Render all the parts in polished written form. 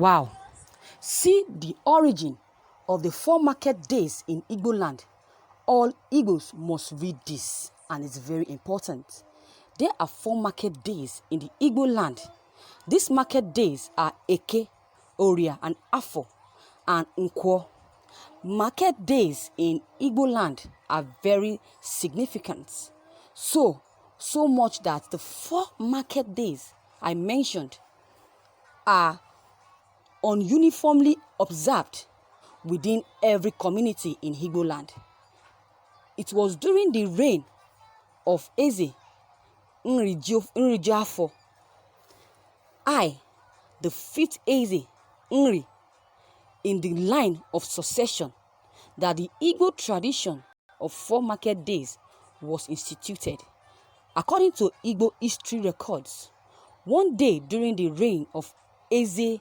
Wow. See the origin of the 4 market days in Igbo land. All Igbos must read this, and it's very important. There are 4 market days in the Igbo land. These market days are Eke, Oria, and Afo, and Nkwo. Market days in Igbo land are very significant. So much that the 4 market days I mentioned are uniformly observed within every community in Igbo land. It was during the reign of Eze Nrijiafo, the 5th Eze Nri, in the line of succession, that the Igbo tradition of 4 market days was instituted. According to Igbo history records, one day during the reign of Eze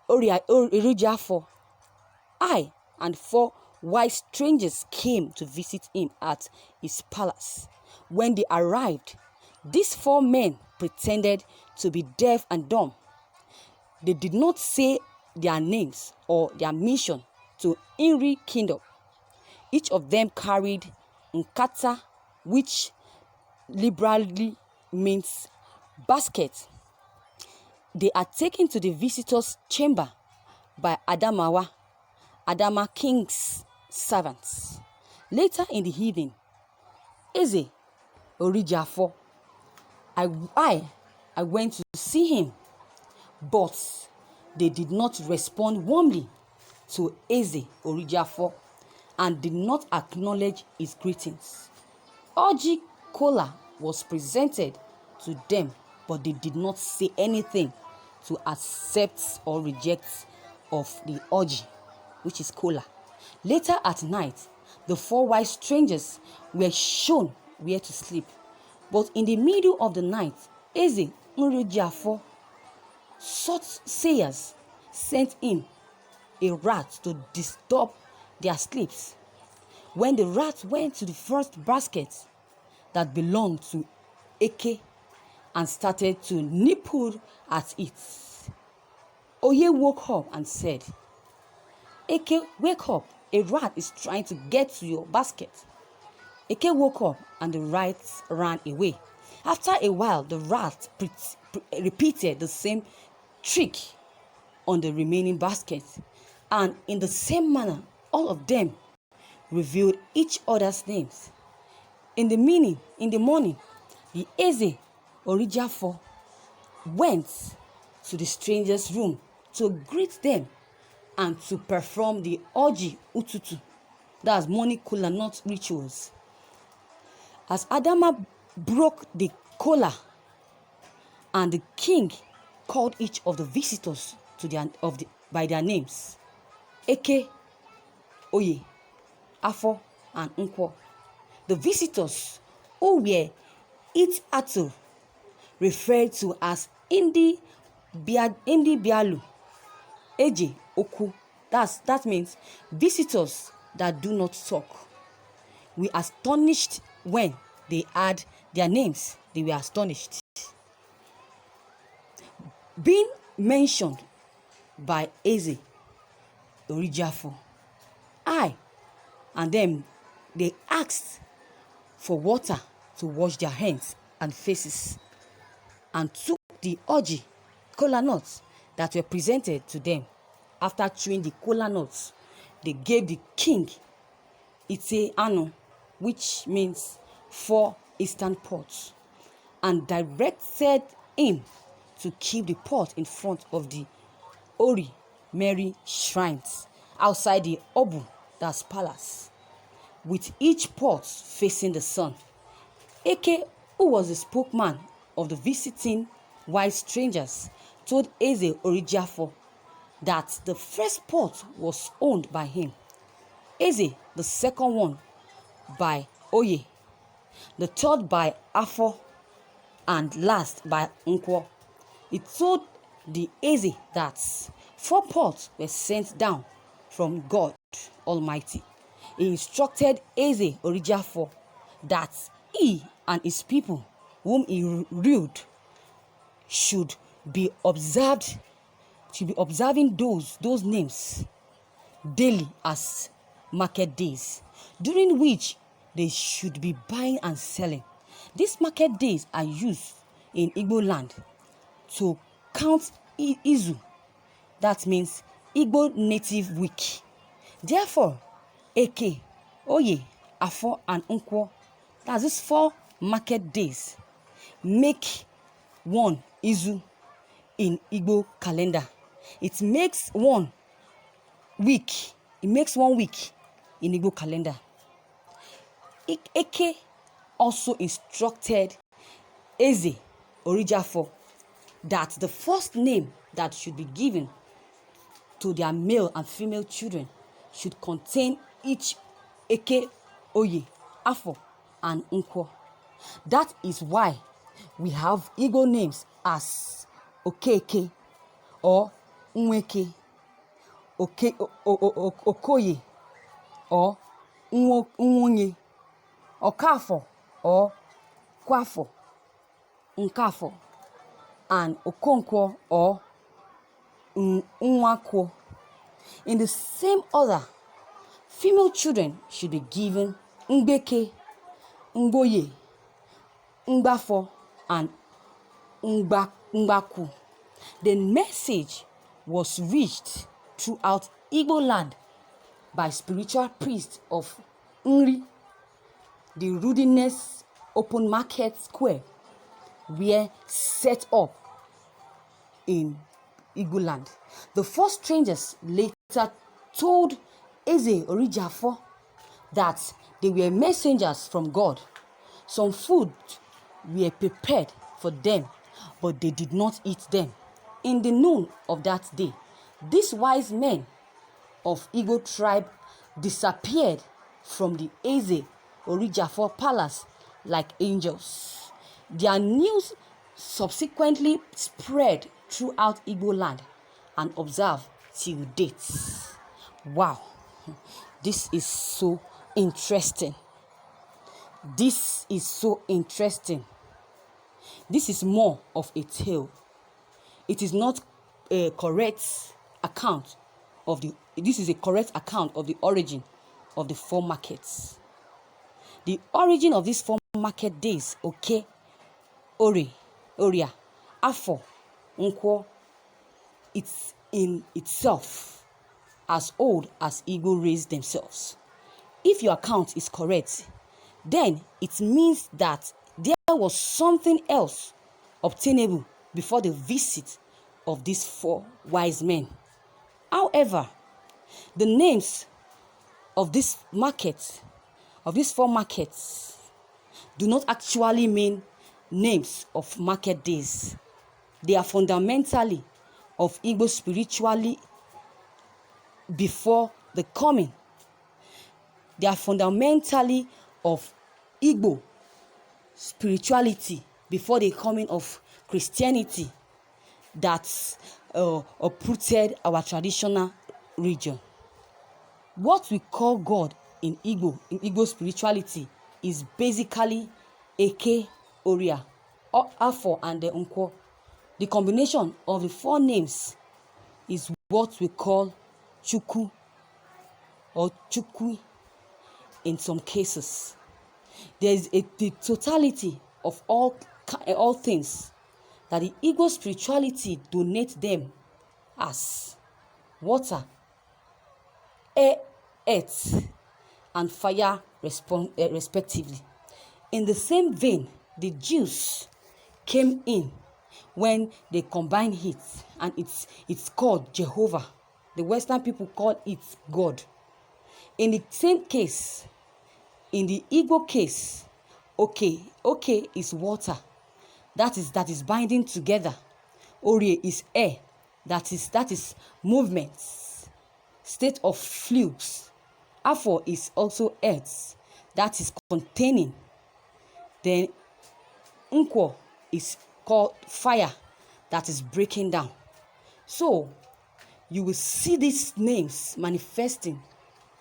Nrijiafo, and 4 white strangers came to visit him at his palace. When they arrived, these 4 men pretended to be deaf and dumb. They did not say their names or their mission to Nri kingdom. Each of them carried nkata, which liberally means basket. They are taken to the visitor's chamber by Adama King's servants. Later in the evening, Eze Nrijiafo, I went to see him, but they did not respond warmly to Eze Nrijiafo and did not acknowledge his greetings. Oji Kola was presented to them, but they did not say anything to accept or reject of the Oji, which is Kola. Later at night, the 4 white strangers were shown where to sleep. But in the middle of the night, Eze Nrijiafo soothsayers sent in a rat to disturb their sleeps. When the rat went to the first basket that belonged to Eke and started to nibble at it, Oye woke up and said, "Eke, wake up, a rat is trying to get to your basket." Eke woke up and the rat ran away. After a while, the rat repeated the same trick on the remaining basket, and in the same manner, all of them revealed each other's names. In the morning, the Eze Nrijiafo went to the strangers' room to greet them and to perform the Oji Ututu, that's morning kola nut rituals. As Adama broke the kola, and the king called each of the visitors by their names: Eke, Oye, Afo, and Nkwo. The visitors, who were Itatu, referred to as Indi Bialu, Eje Oku. That means visitors that do not talk. We astonished when they had their names. They were astonished. Being mentioned by Eze Nrijiafo, and then they asked for water to wash their hands and faces, and took the Oji kola nuts that were presented to them. After chewing the kola nuts, they gave the king Ite Anu, which means 4 eastern pots, and directed him to keep the pot in front of the Ori Mary shrines outside the Obu, that's palace, with each pot facing the sun. Eke, who was the spokesman of the visiting white strangers, told Eze Nrijiafo that the first pot was owned by him, Eze the second one by Oye, the third by Afo, and last by Nkwo. He told the Eze that 4 pots were sent down from God Almighty. He instructed Eze Nrijiafo that he and his people, whom he ruled, should be observed should be observing those names daily as market days, during which they should be buying and selling. These market days are used in Igbo land to count Izu. That means Igbo Native Week. Therefore, Eke, Oye, Afo, and Nkwo, that's these 4 market days, make one Izu in Igbo calendar. It makes 1 week. It makes 1 week in Igbo calendar. Eke also instructed Eze Orijafo that the first name that should be given to their male and female children should contain each Eke, Oye, Afo, and Nkwo. That is why we have Igbo names as Okeke or Nweke, Okoye or Nwonye, Okafo or Kwafo, Nkafo, and Okonkwo or Nwakwo. In the same order, female children should be given Ngbeke, Ngboye, Ngbafo, and Ngbaku. The message was reached throughout Igbo land by spiritual priests of Nri. The Rudiness Open Market Square were set up in Igbo land. The first strangers later told Eze Orijafo that they were messengers from God. Some food were prepared for them, but they did not eat them. In the noon of that day, these wise men of Igbo tribe disappeared from the Eze Orijafo palace like angels. Their news subsequently spread throughout Igbo land and observed till date. Wow, this is so interesting. This is so interesting. This is more of a tale. It is not a correct account of the. This is a correct account of the origin of the 4 markets. The origin of these 4 market days, Oke, Oria, Afo, Nkwo, it's in itself as old as Igbo raised themselves. If your account is correct, then it means that there was something else obtainable before the visit of these 4 wise men. However, the names of this market, of these 4 markets, do not actually mean names of market days. They are fundamentally of Igbo spiritually before the coming. They are fundamentally of Igbo spirituality before the coming of Christianity that uprooted our traditional region. What we call God in Igbo spirituality, is basically Eke, Oria, Afo, and the Nkwo. The combination of the 4 names is what we call Chukwu or Chukwi in some cases. There is the totality of all things that the Igbo spirituality donate them as water, air, earth, and fire respectively. In the same vein, the Jews came in when they combined it, and it's called Jehovah. The Western people call it God. In the same case, in the Igbo case, okay is water. That is binding together. Orie is air. That is movement, state of flux. Afo is also earth. That is containing. Then Nkwo is called fire. That is breaking down. So you will see these names manifesting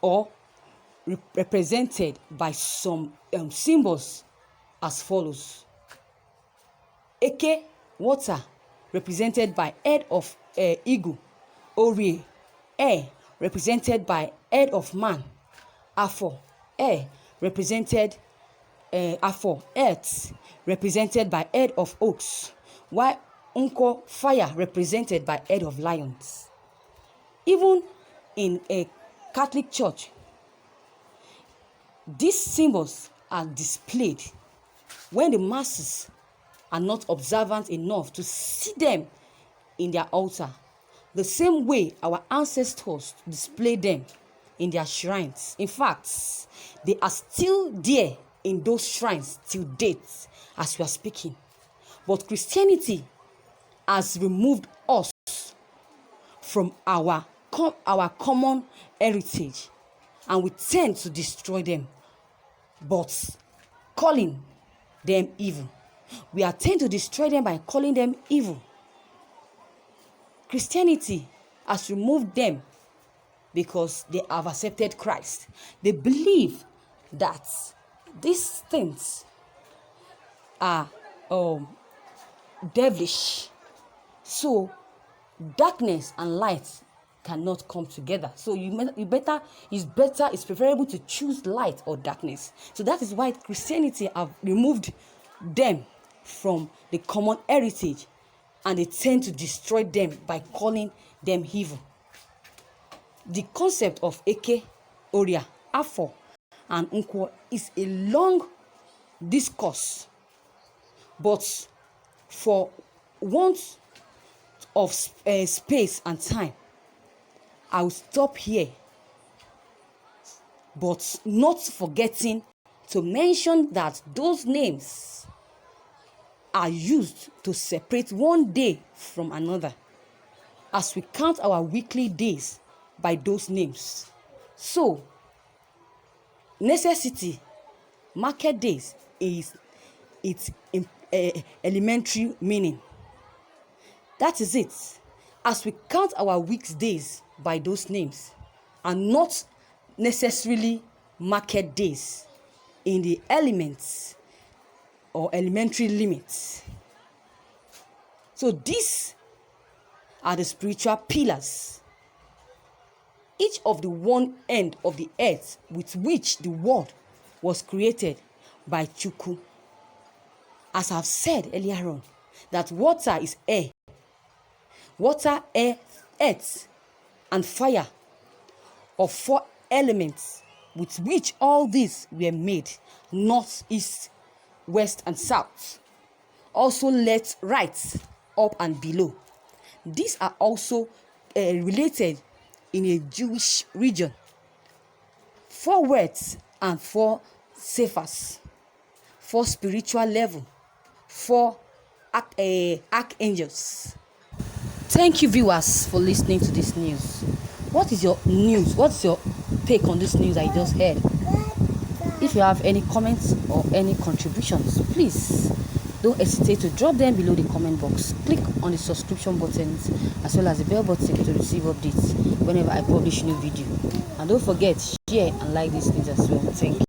or represented by some symbols as follows. Eke, water, represented by head of eagle Orie, air, represented by head of man. Afo, air, represented Afo, earth, represented by head of oaks, while Unko, fire, represented by head of lions. Even in a Catholic church, these symbols are displayed when the masses are not observant enough to see them in their altar, the same way our ancestors display them in their shrines. In fact, they are still there in those shrines till date as we are speaking. But Christianity has removed us from our common heritage, and we tend to destroy them, but calling them evil. We tend to destroy them by calling them evil. Christianity has removed them because they have accepted Christ. They believe that these things are devilish. So darkness and light cannot come together. So it's preferable to choose light or darkness. So that is why Christianity have removed them from the common heritage, and they tend to destroy them by calling them evil. The concept of Eke, Oria, Afo, and Nkwo is a long discourse, but for want of space and time, I will stop here, but not forgetting to mention that those names are used to separate one day from another, as we count our weekly days by those names. So, necessity, market days, is its elementary meaning. That is it. As we count our week's days by those names, and not necessarily market days in the elements or elementary limits. So these are the spiritual pillars, each of the one end of the earth with which the world was created by Chukwu. As I've said earlier on, that water is air. Water, air, earth, and fire are 4 elements with which all these were made, north, east, west, and south. Also left, right, up, and below. These are also related in a Jewish region. 4 words and 4 ciphers, 4 spiritual level, 4 archangels. Thank you, viewers, for listening to this news. What is your news? What's your take on this news I just heard? If you have any comments or any contributions, please don't hesitate to drop them below the comment box. Click on the subscription buttons as well as the bell button to receive updates whenever I publish new video. And don't forget, share and like this news as well. Thank you.